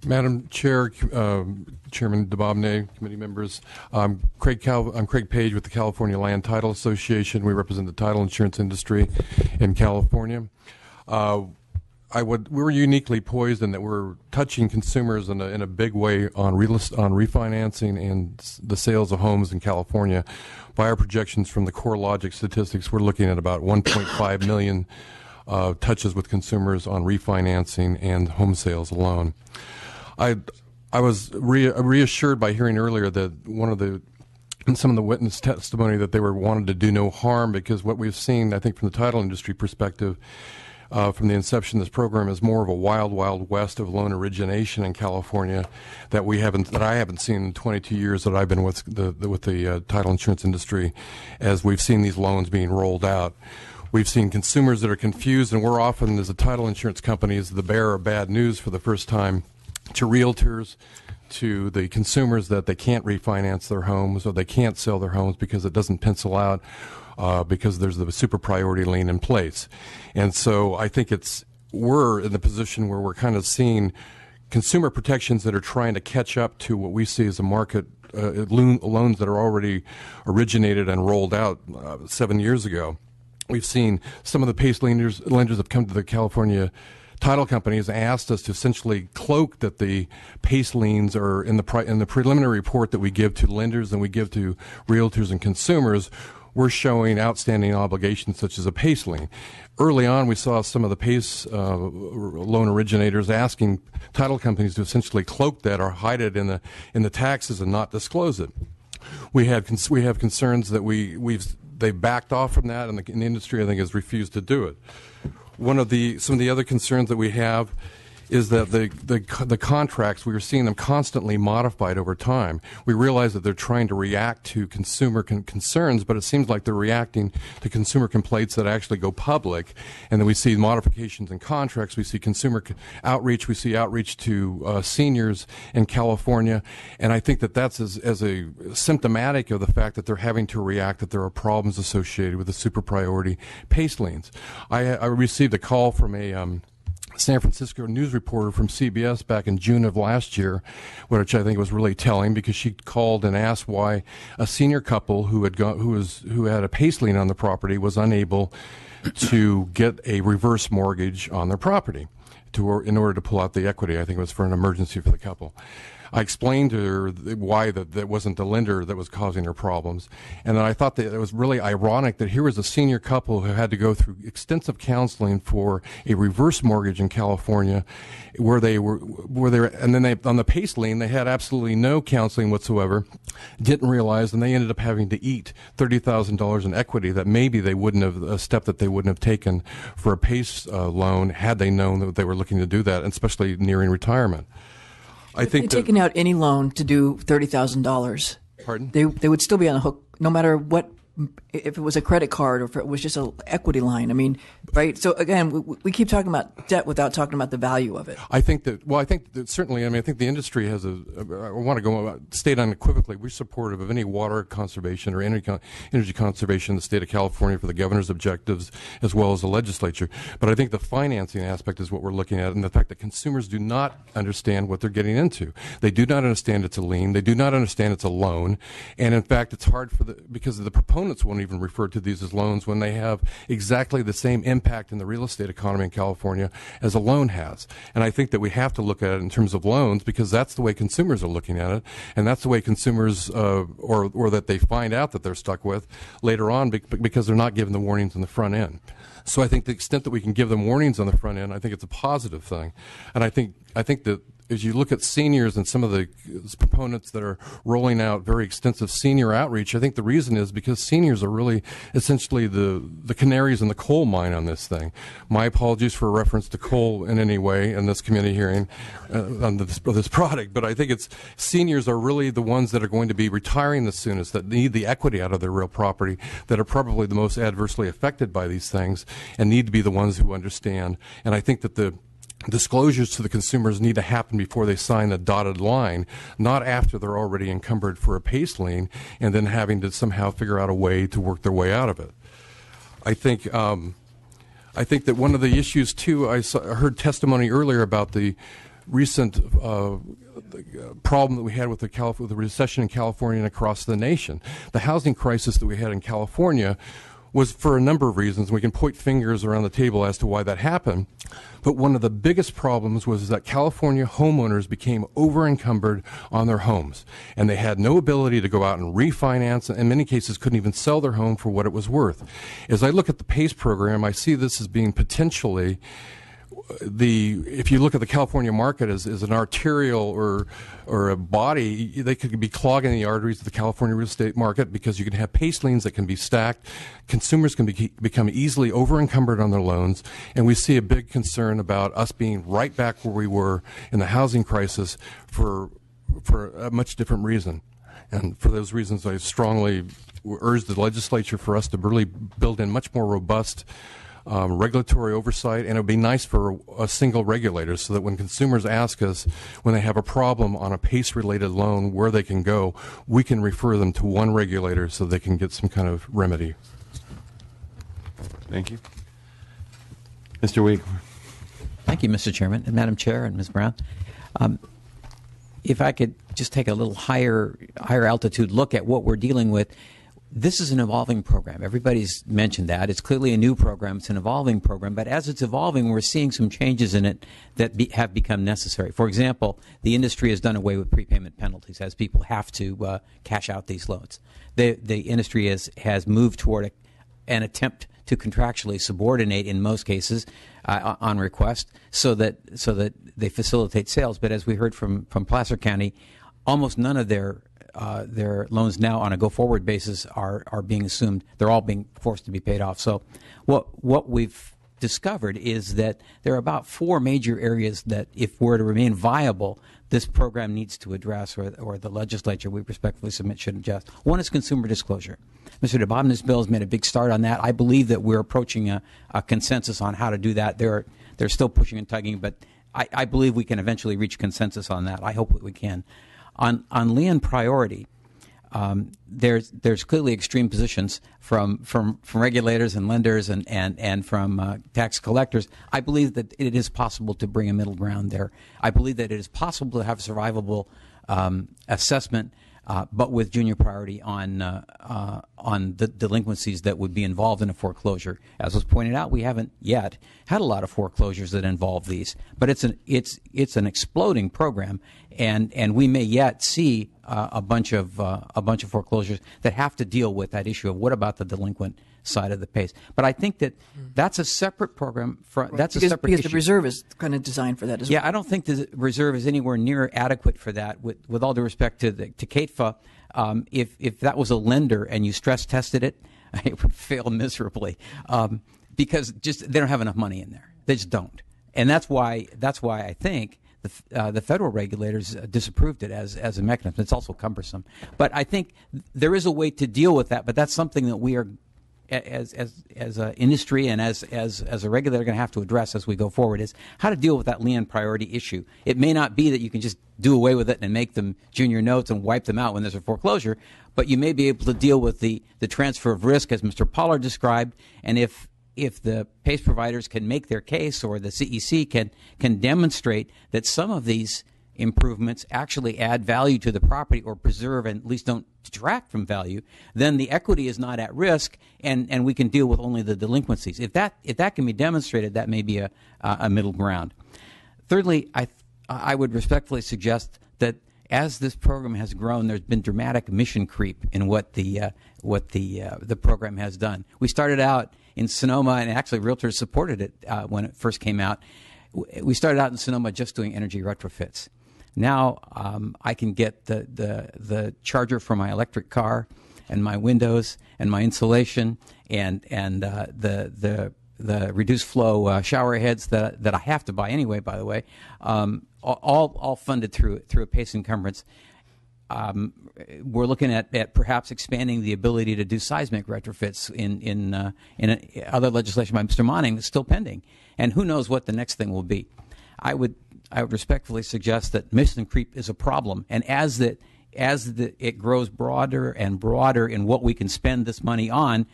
Madam Chair, Chairman DeBobne, committee members, I'm Craig Page with the California Land Title Association. We represent the title insurance industry in California. We're uniquely poised in that we're touching consumers in a big way on refinancing and the sales of homes in California. By our projections from the CoreLogic statistics, we're looking at about 1.5 million touches with consumers on refinancing and home sales alone. I was reassured by hearing earlier that some of the witness testimony that they wanted to do no harm, because what we've seen, I think, from the title industry perspective, from the inception of this program, is more of a wild, wild west of loan origination in California that I haven't seen in 22 years that I've been with the title insurance industry, as we've seen these loans being rolled out. We've seen consumers that are confused, and we're often, as a title insurance company, is the bearer of bad news for the first time to realtors, to the consumers, that they can't refinance their homes or they can't sell their homes because it doesn't pencil out because there's the super priority lien in place. And so I think we're in the position where we're kind of seeing consumer protections that are trying to catch up to what we see as a market loans that are already originated and rolled out 7 years ago. We've seen some of the PACE lenders have come to the California title companies asked us to essentially cloak that the PACE liens are in the preliminary report that we give to lenders and we give to realtors and consumers. We're showing outstanding obligations such as a PACE lien. Early on, we saw some of the PACE loan originators asking title companies to essentially cloak that or hide it in the taxes and not disclose it. We have concerns that they've backed off from that, and the industry, I think, has refused to do it. Some of the other concerns that we have is that the contracts, we are seeing them constantly modified over time. We realize that they're trying to react to consumer concerns, but it seems like they're reacting to consumer complaints that actually go public. And then we see modifications in contracts. We see consumer outreach. We see outreach to seniors in California. And I think that that's as a symptomatic of the fact that they're having to react, that there are problems associated with the super priority PACE liens. I received a call from a San Francisco news reporter from CBS back in June of last year, which I think was really telling, because she called and asked why a senior couple who had a PACE lien on the property was unable to get a reverse mortgage on their property in order to pull out the equity. I think it was for an emergency for the couple. I explained to her why that wasn't the lender that was causing her problems. And then I thought that it was really ironic that here was a senior couple who had to go through extensive counseling for a reverse mortgage in California, and then on the PACE lien, they had absolutely no counseling whatsoever, didn't realize, and they ended up having to eat $30,000 in equity that maybe they wouldn't have, a step that they wouldn't have taken for a PACE loan had they known that they were looking to do that, and especially nearing retirement. I think taking out any loan to do $30,000. Pardon? They would still be on the hook, no matter what, if it was a credit card or if it was just an equity line. I mean, right? So again, we keep talking about debt without talking about the value of it. I think that certainly, I think the industry has I want to state unequivocally, we're supportive of any water conservation or energy conservation in the state of California for the governor's objectives as well as the legislature. But I think the financing aspect is what we're looking at, and the fact that consumers do not understand what they're getting into. They do not understand it's a lien. They do not understand it's a loan. And in fact, it's hard because the proponents won't even refer to these as loans when they have exactly the same impact in the real estate economy in California as a loan has. And I think that we have to look at it in terms of loans, because that's the way consumers are looking at it, and that's the way consumers or that they find out that they're stuck with later on because they're not given the warnings on the front end. So I think the extent that we can give them warnings on the front end, I think it's a positive thing. And I think that as you look at seniors and some of the proponents that are rolling out very extensive senior outreach, I think the reason is because seniors are really essentially the canaries in the coal mine on this thing. My apologies for reference to coal in any way in this committee hearing on this product, but I think seniors are really the ones that are going to be retiring the soonest, that need the equity out of their real property, that are probably the most adversely affected by these things, and need to be the ones who understand. And I think that the disclosures to the consumers need to happen before they sign the dotted line, not after they're already encumbered for a PACE lien and then having to somehow figure out a way to work their way out of it. I think that one of the issues too, I heard testimony earlier about the recent problem that we had with with the recession in California and across the nation. The housing crisis that we had in California was for a number of reasons. We can point fingers around the table as to why that happened. But one of the biggest problems was that California homeowners became over-encumbered on their homes. And they had no ability to go out and refinance, and in many cases couldn't even sell their home for what it was worth. As I look at the PACE program, I see this as being potentially if you look at the California market as an arterial or a body, they could be clogging the arteries of the California real estate market, because you can have PACE liens that can be stacked. Consumers can become easily over-encumbered on their loans, and we see a big concern about us being right back where we were in the housing crisis for a much different reason. And for those reasons, I strongly urge the legislature for us to really build in much more robust regulatory oversight, and it would be nice for a single regulator, so that when consumers ask us when they have a problem on a PACE-related loan where they can go, we can refer them to one regulator so they can get some kind of remedy. Thank you. Mr. Week. Thank you, Mr. Chairman, and Madam Chair, and Ms. Brown. If I could just take a little higher altitude look at what we're dealing with. This is an evolving program. Everybody's mentioned that. It's clearly a new program. It's an evolving program. But as it's evolving, we're seeing some changes in it that have become necessary. For example, the industry has done away with prepayment penalties as people have to cash out these loans. The industry has moved toward an attempt to contractually subordinate, in most cases, on request, so that they facilitate sales. But as we heard from Placer County, almost none of their loans now on a go-forward basis are being assumed. They're all being forced to be paid off. So what we've discovered is that there are about 4 major areas that, if we're to remain viable, this program needs to address, or the legislature, we respectfully submit, should adjust. One is consumer disclosure. Mr. DeBobna's bill has made a big start on that. I believe that we're approaching a consensus on how to do that. They're still pushing and tugging, but I believe we can eventually reach consensus on that. I hope that we can. On lien priority, there's clearly extreme positions from regulators and lenders and from tax collectors. I believe that it is possible to bring a middle ground there. I believe that it is possible to have survivable assessment, but with junior priority on the delinquencies that would be involved in a foreclosure. As was pointed out, we haven't yet had a lot of foreclosures that involve these, but it's an exploding program, and we may yet see a bunch of foreclosures that have to deal with that issue of what about the delinquent side of the PACE. But I think that's a separate program. That's a separate issue. Because the reserve is kind of designed for that as well. Yeah, I don't think the reserve is anywhere near adequate for that. With all due respect to CATFA, if that was a lender and you stress tested it, it would fail miserably because just they don't have enough money in there. They just don't, and that's why I think the federal regulators disapproved it as a mechanism. It's also cumbersome, but I think there is a way to deal with that. But that's something that we are, as an industry and as a regulator, going to have to address as we go forward, is how to deal with that lien priority issue. It may not be that you can just do away with it and make them junior notes and wipe them out when there's a foreclosure, but you may be able to deal with the transfer of risk, as Mr. Pollard described, and if the PACE providers can make their case, or the CEC can demonstrate that some of these improvements actually add value to the property or preserve and at least don't detract from value, then the equity is not at risk, and we can deal with only the delinquencies. If that can be demonstrated, that may be a middle ground. Thirdly, I would respectfully suggest that as this program has grown, there's been dramatic mission creep in what the program has done. We started out in Sonoma, and actually realtors supported it when it first came out. We started out in Sonoma just doing energy retrofits. Now I can get the charger for my electric car, and my windows, and my insulation, and the reduced flow shower heads that I have to buy anyway. By the way, all funded through a PACE encumbrance. We're looking at perhaps expanding the ability to do seismic retrofits in other legislation by Mr. Monning that's still pending, and who knows what the next thing will be. I would respectfully suggest that mission creep is a problem, and as it grows broader and broader in what we can spend this money on,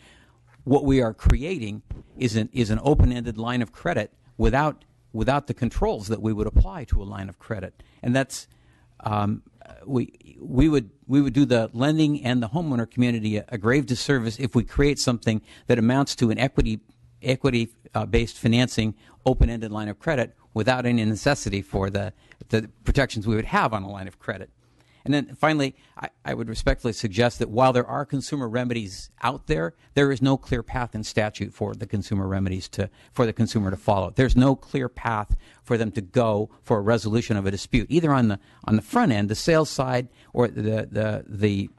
what we are creating is an open-ended line of credit without without the controls that we would apply to a line of credit. And that's we would do the lending and the homeowner community a grave disservice if we create something that amounts to an equity based financing open-ended line of credit without any necessity for the protections we would have on a line of credit. And then finally, I would respectfully suggest that while there are consumer remedies out there, there is no clear path in statute for the consumer remedies for the consumer to follow. There's no clear path for them to go for a resolution of a dispute, either on the front end, the sales side, or the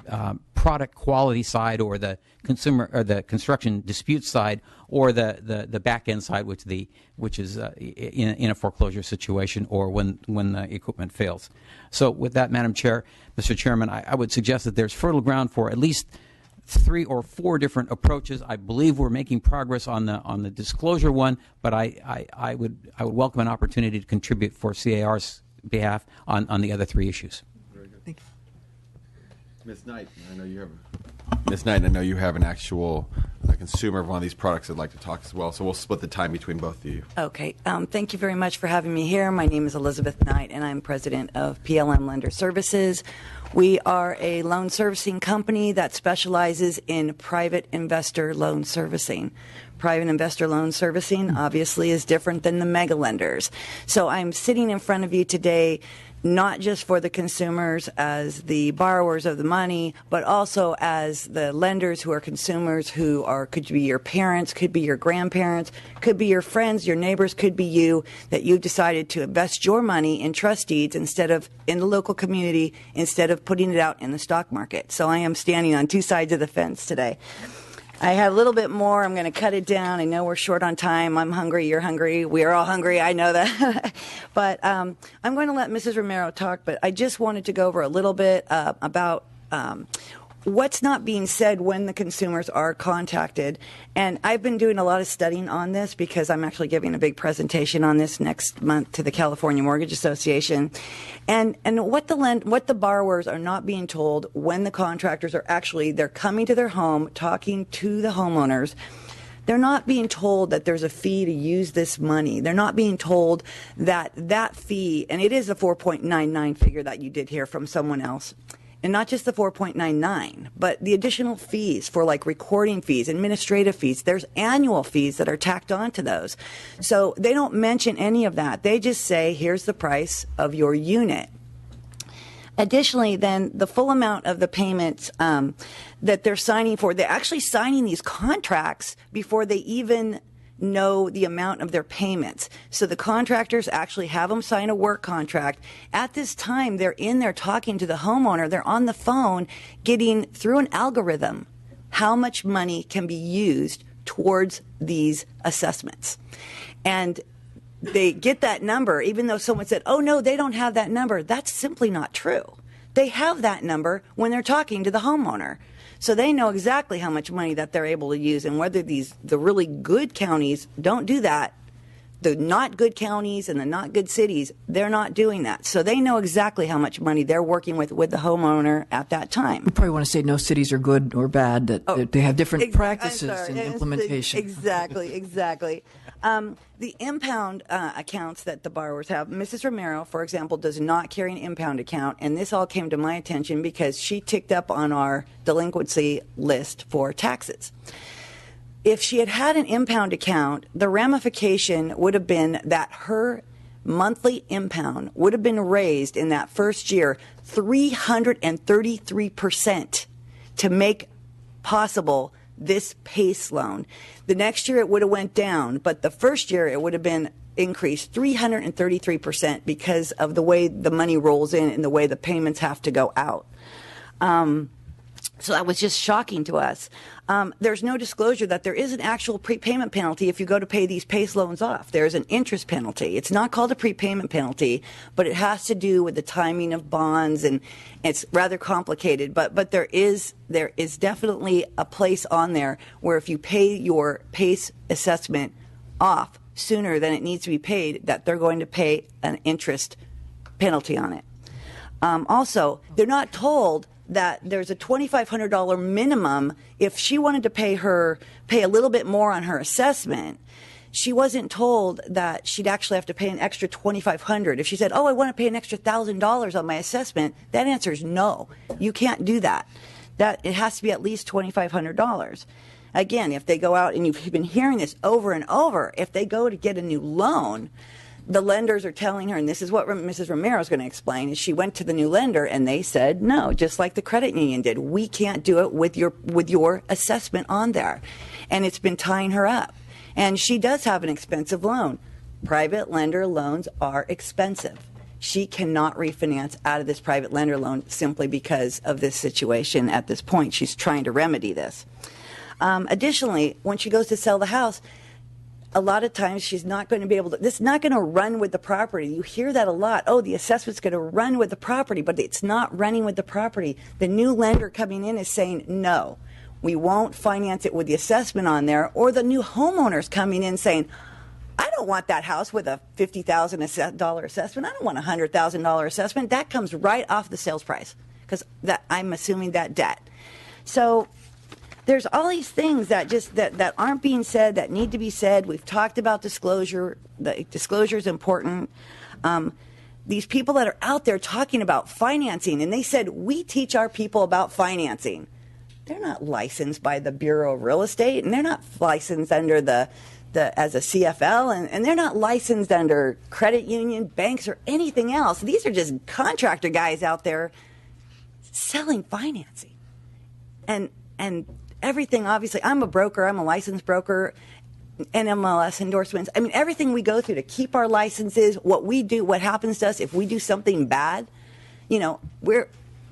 product quality side, or the consumer or the construction dispute side, or the back end side, which is in a foreclosure situation or when the equipment fails. So with that, Madam Chair, Mr. Chairman, I would suggest that there's fertile ground for at least 3 or 4 different approaches. I believe we're making progress on the disclosure one, but I would welcome an opportunity to contribute for CAR's behalf on the other 3 issues. Very good. Thank you. Ms. Knight, I know you have an actual consumer of one of these products that'd like to talk as well, so we'll split the time between both of you. Okay. Thank you very much for having me here. My name is Elizabeth Knight, and I'm president of PLM Lender Services. We are a loan servicing company that specializes in private investor loan servicing. Private investor loan servicing obviously is different than the mega lenders. So I'm sitting in front of you today not just for the consumers as the borrowers of the money, but also as the lenders who are consumers who could be your parents, could be your grandparents, could be your friends, your neighbors, could be you, that you've decided to invest your money in trust deeds instead of in the local community, instead of putting it out in the stock market. So I am standing on 2 sides of the fence today. I have a little bit more. I'm going to cut it down. I know we're short on time. I'm hungry. You're hungry. We are all hungry. I know that. But I'm going to let Mrs. Romero talk, but I just wanted to go over a little bit about what's not being said when the consumers are contacted. And I've been doing a lot of studying on this because I'm actually giving a big presentation on this next month to the California Mortgage Association. And what the borrowers are not being told when the contractors are they're coming to their home, talking to the homeowners. They're not being told that there's a fee to use this money. They're not being told that fee, and it is a 4.99 figure that you did hear from someone else. And not just the 4.99, but the additional fees for like recording fees, administrative fees. There's annual fees that are tacked on to those. So they don't mention any of that. They just say, here's the price of your unit. Additionally, then the full amount of the payments that they're signing for, they're actually signing these contracts before they even know the amount of their payments. So the contractors actually have them sign a work contract. At this time, they're in there talking to the homeowner. They're on the phone getting through an algorithm how much money can be used towards these assessments. And they get that number, even though someone said, oh, no, they don't have that number. That's simply not true. They have that number when they're talking to the homeowner. So they know exactly how much money that they're able to use, and whether the really good counties don't do that, the not good counties and the not good cities, they're not doing that. So they know exactly how much money they're working with the homeowner at that time. You probably want to say no cities are good or bad, that they have different practices and implementation. Exactly. The impound accounts that the borrowers have, Mrs. Romero, for example, does not carry an impound account, and this all came to my attention because she ticked up on our delinquency list for taxes. If she had had an impound account, the ramification would have been that her monthly impound would have been raised in that first year 333% to make possible this PACE loan. The next year it would have went down, but the first year it would have been increased 333% because of the way the money rolls in and the way the payments have to go out. So that was just shocking to us. There's no disclosure that there is an actual prepayment penalty if you go to pay these PACE loans off. There's an interest penalty. It's not called a prepayment penalty, but it has to do with the timing of bonds, and it's rather complicated. But there is definitely a place on there where if you pay your PACE assessment off sooner than it needs to be paid, that they're going to pay an interest penalty on it. Also, they're not told that there's a $2,500 minimum if she wanted to pay a little bit more on her assessment. She wasn't told that she'd actually have to pay an extra $2,500. If she said, "Oh, I want to pay an extra $1,000 on my assessment," that answer is no. You can't do that. That it has to be at least $2,500. Again, if they go out, and you've been hearing this over and over, if they go to get a new loan, the lenders are telling her, and this is what Mrs. Romero is going to explain, is she went to the new lender and they said no, just like the credit union did. We can't do it with your assessment on there, and it's been tying her up. And she does have an expensive loan. Private lender loans are expensive. She cannot refinance out of this private lender loan simply because of this situation at this point. She's trying to remedy this. Additionally, when she goes to sell the house, a lot of times she's not going to be able to, this is not going to run with the property. You hear that a lot. Oh, the assessment's going to run with the property, but it's not running with the property. The new lender coming in is saying, no, we won't finance it with the assessment on there, or the new homeowners coming in saying, I don't want that house with a $50,000 assessment. I don't want a $100,000 assessment. That comes right off the sales price because I'm assuming that debt. So there's all these things that just that aren't being said that need to be said. We've talked about disclosure. The disclosure is important. These people that are out there talking about financing, and they said, we teach our people about financing. They're not licensed by the Bureau of Real Estate, and they're not licensed under as a CFL, and they're not licensed under credit union, banks, or anything else. These are just contractor guys out there selling financing. And everything, obviously, I'm a broker, I'm a licensed broker, NMLS endorsements. I mean, everything we go through to keep our licenses, what we do, what happens to us if we do something bad, you know,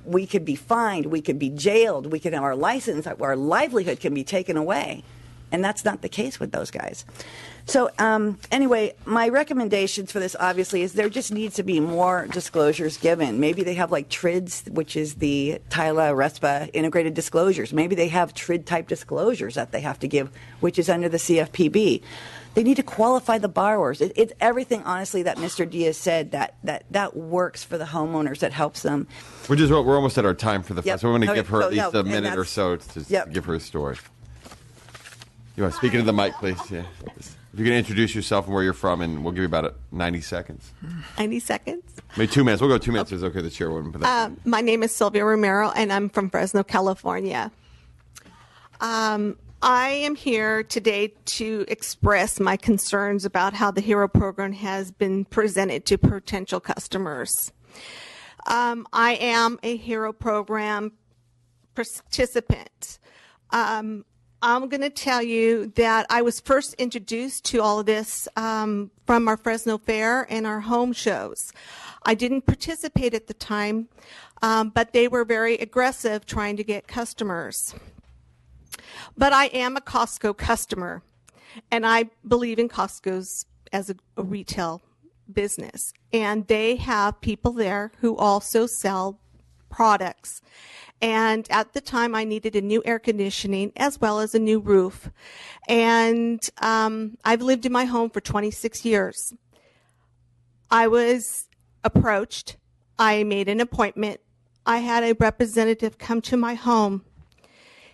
we could be fined, we could be jailed, we could have our license, our livelihood can be taken away. And that's not the case with those guys. So anyway, my recommendations for this, obviously, is there just needs to be more disclosures given. Maybe they have like TRIDs, which is the TILA, RESPA integrated disclosures. Maybe they have TRID-type disclosures that they have to give, which is under the CFPB. They need to qualify the borrowers. It's everything, honestly, that Mr. Diaz said that works for the homeowners, that helps them. We're almost at our time for the Yep. so we're going to Okay, give her at so, least no, a minute or so to give her a story. You want to speak into the mic, please? Yeah. If you can introduce yourself and where you're from, and we'll give you about 90 seconds. 90 seconds? Maybe 2 minutes. We'll go 2 minutes. It's okay. The chairwoman. My name is Sylvia Romero, and I'm from Fresno, California. I am here today to express my concerns about how the HERO program has been presented to potential customers. I am a HERO program participant. I'm going to tell you that I was first introduced to all of this from our Fresno Fair and our home shows. I didn't participate at the time, but they were very aggressive trying to get customers. But I am a Costco customer, and I believe in Costco's as a retail business. And they have people there who also sell products. And at the time, I needed a new air conditioning as well as a new roof. And I've lived in my home for 26 years. I was approached. I made an appointment. I had a representative come to my home.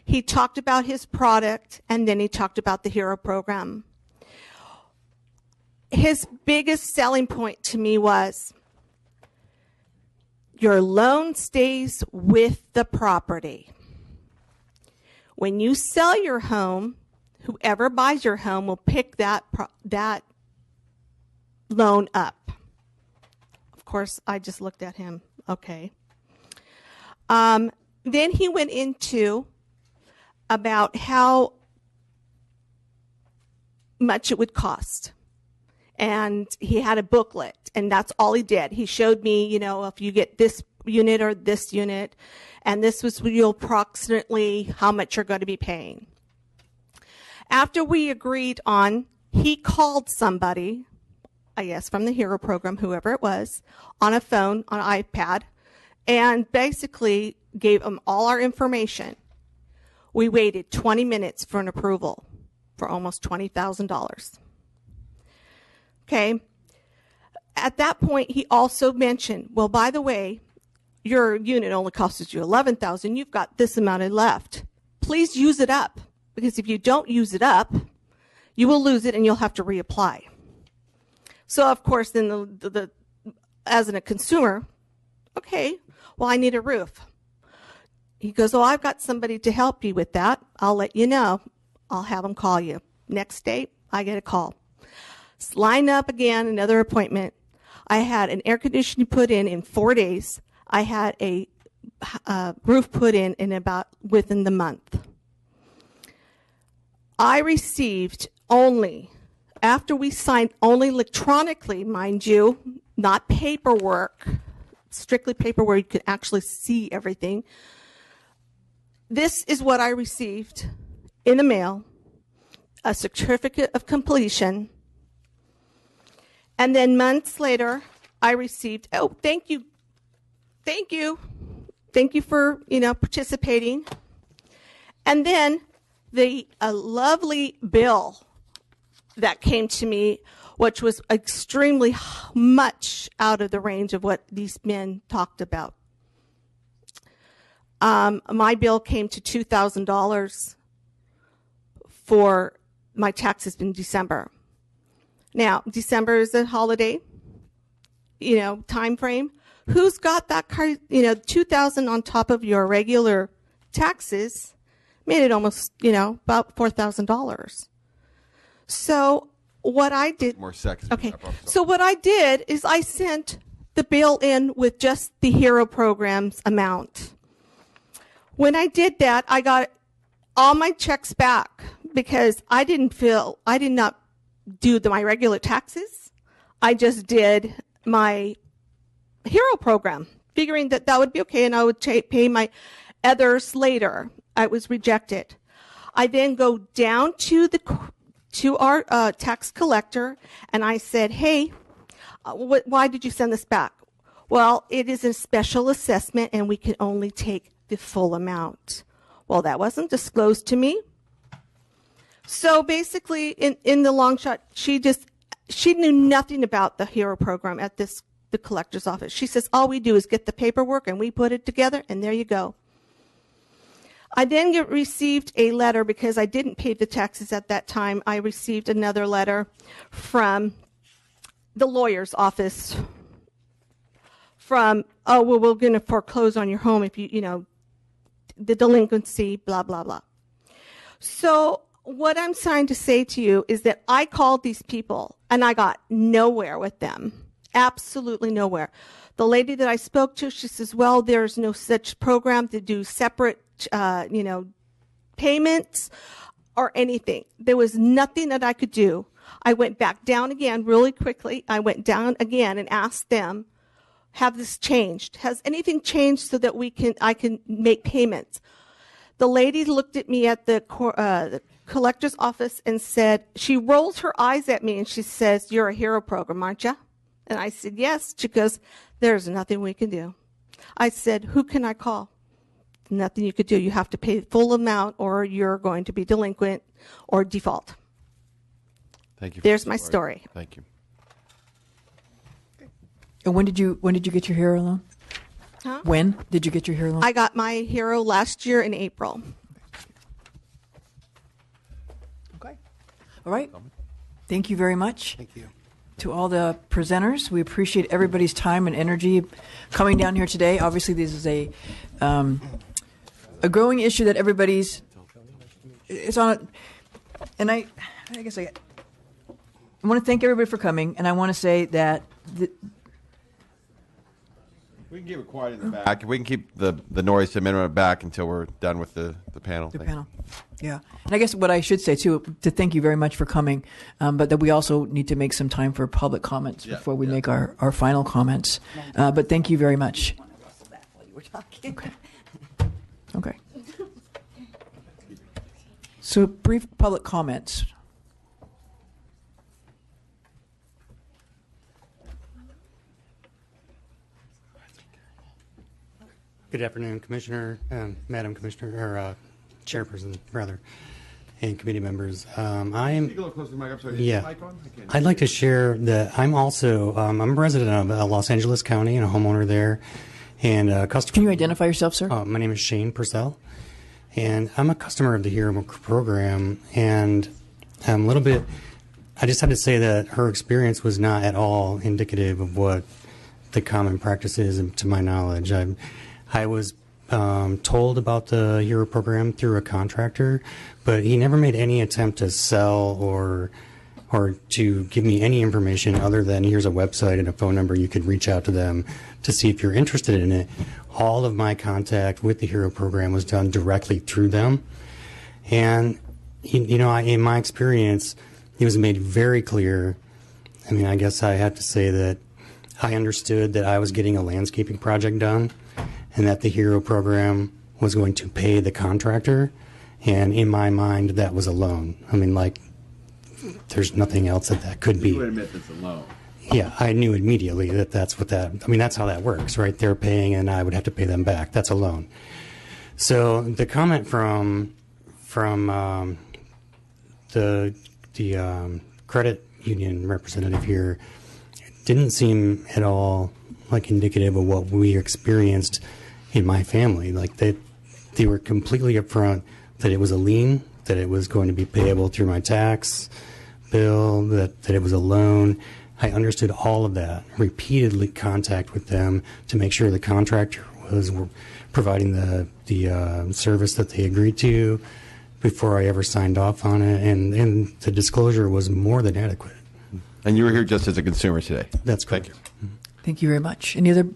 He talked about his product, and then he talked about the HERO program. His biggest selling point to me was, your loan stays with the property. When you sell your home, whoever buys your home will pick that loan up. Of course, I just looked at him. Okay. Then he went into about how much it would cost. And he had a booklet, and that's all he did. He showed me, you know, if you get this unit or this unit, and this was approximately how much you're going to be paying. After we agreed on, he called somebody, I guess from the HERO program, whoever it was, on a phone, on an iPad, and basically gave him all our information. We waited 20 minutes for an approval for almost $20,000. Okay. At that point, he also mentioned, well, by the way, your unit only costs you $11,000. You've got this amount left. Please use it up, because if you don't use it up, you will lose it and you'll have to reapply. So, of course, then as a consumer, okay, well, I need a roof. He goes, oh, I've got somebody to help you with that. I'll let you know. I'll have them call you. Next day, I get a call. Line up again, another appointment. I had an air conditioning put in 4 days. I had a roof put in within the month. I received only, after we signed, only electronically, mind you, not paperwork, strictly paperwork, you could actually see everything. This is what I received in the mail, a certificate of completion. And then months later, I received, oh, thank you for, participating. And then a lovely bill that came to me, which was extremely much out of the range of what these men talked about. My bill came to $2,000 for my taxes in December. Now, December is a holiday, time frame. Who's got that car, $2,000 on top of your regular taxes made it almost, about $4,000. So what I did. More seconds. Okay. So what I did is I sent the bill in with just the HERO program's amount. When I did that, I got all my checks back because I did not do my regular taxes. I just did my HERO program, figuring that would be okay, and I would pay my others later. I was rejected. I then go down to our tax collector, and I said, hey, why did you send this back? Well, it is a special assessment, and we can only take the full amount. Well, that wasn't disclosed to me. So basically, in the long shot, she knew nothing about the HERO program at the collector's office. She says, all we do is get the paperwork and we put it together, and there you go. I then received a letter because I didn't pay the taxes at that time. I received another letter from the lawyer's office from, oh, well, we're going to foreclose on your home if the delinquency, blah, blah, blah. So what I'm trying to say to you is that I called these people and I got nowhere with them. Absolutely nowhere. The lady that I spoke to, she says, well, there's no such program to do separate, payments or anything. There was nothing that I could do. I went back down again really quickly. I went down again and asked them, have this changed? Has anything changed so that I can make payments? The lady looked at me at the collector's office and said, she rolled her eyes at me and she says, you're a HERO program, aren't you? And I said, yes. She goes, there's nothing we can do. I said, who can I call? Nothing you could do. You have to pay the full amount or you're going to be delinquent or default. Thank you. There's my story. Thank you. And when did you get your HERO loan? Huh? When did you get your HERO loan? I got my HERO last year in April. Okay. All right. Thank you very much. Thank you. To all the presenters, we appreciate everybody's time and energy coming down here today. Obviously, this is a growing issue that everybody's it's on. And I guess I want to thank everybody for coming, and I want to say that We can keep it quiet in the back. We can keep the noise to a minimum back until we're done with the panel. the panel. Yeah. And I guess what I should say, too, to thank you very much for coming, but that we also need to make some time for public comments before we make our final comments. But thank you very much. Okay. So brief public comments. Good afternoon, Commissioner, Madam Commissioner, or Chairperson, rather, and committee members. Speak a little closer to the mic. I'm sorry. Yeah. Is the mic on? I can't- I'd like to share that I'm also I'm a resident of Los Angeles County and a homeowner there, and a customer. Can you identify yourself, sir? My name is Shane Purcell, and I'm a customer of the HERO program. And A little bit. I just had to say that her experience was not at all indicative of what the common practice is, to my knowledge. I was told about the HERO program through a contractor, but he never made any attempt to sell or to give me any information other than here's a website and a phone number. You could reach out to them to see if you're interested in it. All of my contact with the HERO program was done directly through them. And, in my experience, it was made very clear. I mean, I guess I have to say that I understood that I was getting a landscaping project done and that the HERO program was going to pay the contractor. And in my mind, that was a loan. I mean, there's nothing else that could be. You would admit that's a loan. Yeah, I knew immediately that's how that works, right? They're paying and I would have to pay them back. That's a loan. So the comment from the credit union representative here didn't seem at all like indicative of what we experienced in my family. Like they were completely upfront that it was a lien, that it was going to be payable through my tax bill, that it was a loan. I understood all of that. Repeatedly contact with them to make sure the contractor was providing the service that they agreed to before I ever signed off on it, and the disclosure was more than adequate. And you were here just as a consumer today. That's correct. Thank you. Thank you very much. Any other?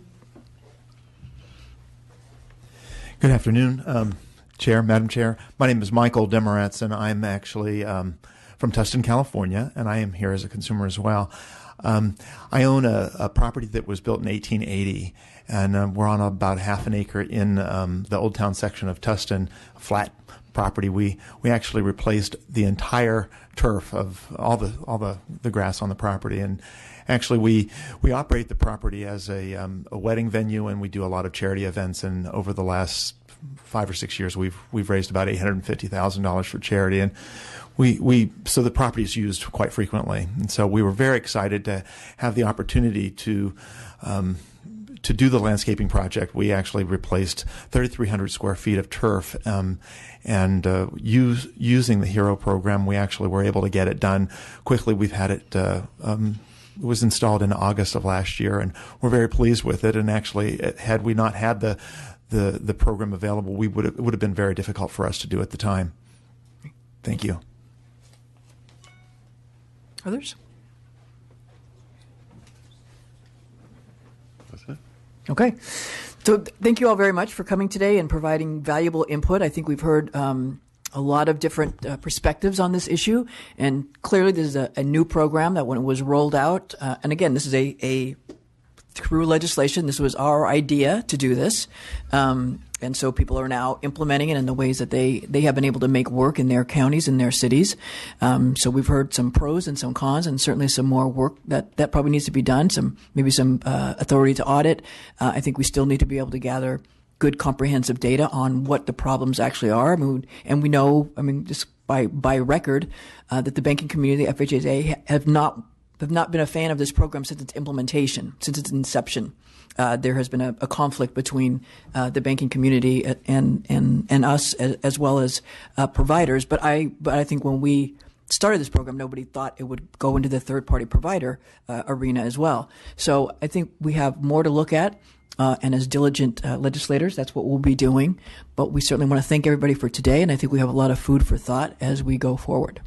Good afternoon, Chair, Madam Chair. My name is Michael Demeretz, and I'm actually from Tustin, California, and I am here as a consumer as well. I own a property that was built in 1880, and we're on about half an acre in the Old Town section of Tustin, a flat property. We actually replaced the entire turf of all the grass on the property, and actually we operate the property as a wedding venue, and we do a lot of charity events. And over the last 5 or 6 years, we've raised about $850,000 for charity, and so the property is used quite frequently. And so we were very excited to have the opportunity to do the landscaping project. We actually replaced 3,300 square feet of turf, and using the HERO program, we actually were able to get it done quickly. We've had it. It was installed in August of last year, and we're very pleased with it. And actually, had we not had the program available, it would have been very difficult for us to do at the time. Thank you. Others? That's it. Okay. So thank you all very much for coming today and providing valuable input. I think we've heard a lot of different perspectives on this issue, and clearly this is a new program that when it was rolled out, and again, this is a through legislation, this was our idea to do this. And so people are now implementing it in the ways that they have been able to make work in their counties and their cities. So we've heard some pros and some cons, and certainly some more work that probably needs to be done, maybe some authority to audit. I think we still need to be able to gather good comprehensive data on what the problems actually are. And we know, just by record, that the banking community, the FHA, have not been a fan of this program since its implementation, since its inception. There has been a conflict between the banking community and us, as well as providers. But I think when we started this program, nobody thought it would go into the third-party provider arena as well. So I think we have more to look at. And as diligent legislators, that's what we'll be doing. But we certainly want to thank everybody for today, and I think we have a lot of food for thought as we go forward.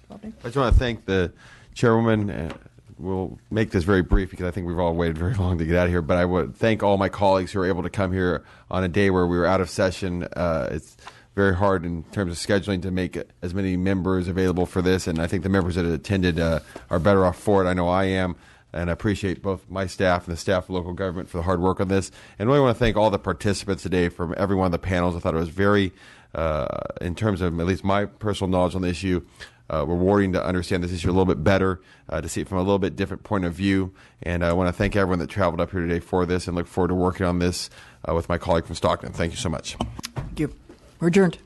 I just want to thank the chairwoman. We'll make this very brief because I think we've all waited very long to get out of here. But I would thank all my colleagues who were able to come here on a day where we were out of session. It's very hard in terms of scheduling to make as many members available for this, and I think the members that attended are better off for it. I know I am. And I appreciate both my staff and the staff of local government for the hard work on this. And really want to thank all the participants today from every one of the panels. I thought it was very, in terms of at least my personal knowledge on the issue, rewarding to understand this issue a little bit better, to see it from a little bit different point of view. And I want to thank everyone that traveled up here today for this, and look forward to working on this with my colleague from Stockton. Thank you so much. Thank you. We're adjourned.